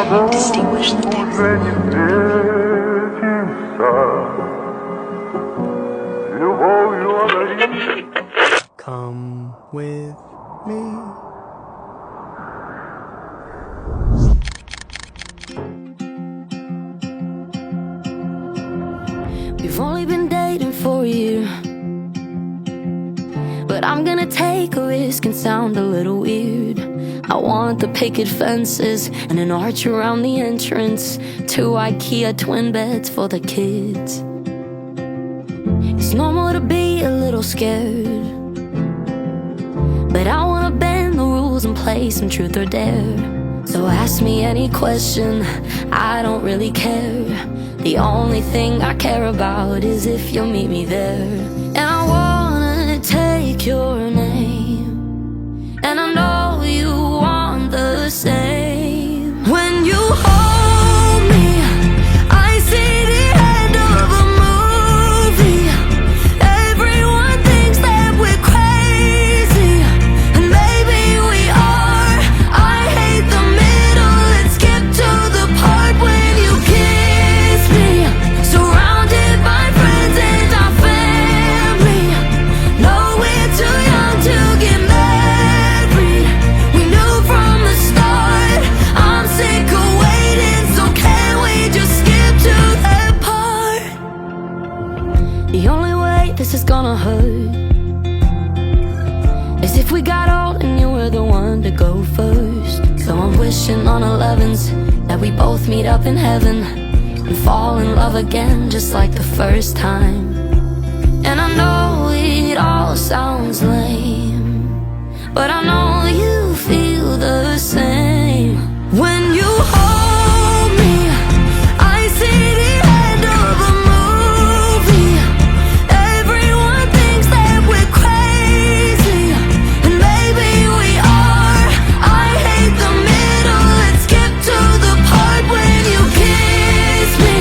can't distinguish the text. Come with me. We've only been dating for a year, but I'm gonna take a risk and sound a little weird. I want the picket fences and an arch around the entrance, 2 IKEA twin beds for the kids. It's normal to be a little scared, but I wanna bend the rules and play some truth or dare. So ask me any question, I don't really care. The only thing I care about is if you'll meet me there. And I wanna take your name, and I know you want the same. When you hold me, I see the end of a movie. Everyone thinks that we're crazy, and maybe we are. I hate the middle, let's skip to the part when you kiss me. Surrounded by friends and our family. No, we're too young to get married. We knew from the start. I'm sick of waiting, so can we just skip to that part? The only way this is gonna hurt is if we got old and you were the one to go first. So I'm wishing on 11s that we both meet up in heaven and fall in love again just like the first time. And I know it all sounds lame, but I know you feel the same. When you hold me, I see the end of a movie. Everyone thinks that we're crazy, and maybe we are. I hate the middle, let's skip to the part when you kiss me.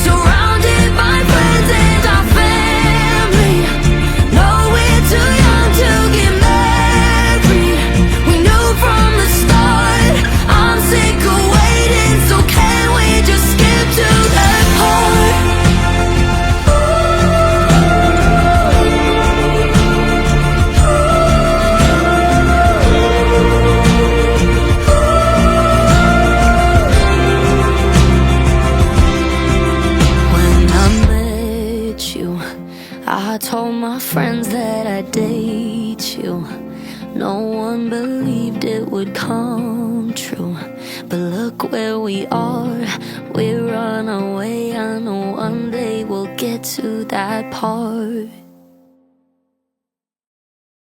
Surrounded by friends and our family. No, we're too young to get married. We knew from the start. I'm sick of waiting, so can we just skip to that part? When I met you, I told my friends that I'd date you. No one believed it would come true, but look where we are. We're on our way. I know one day we'll get to that part.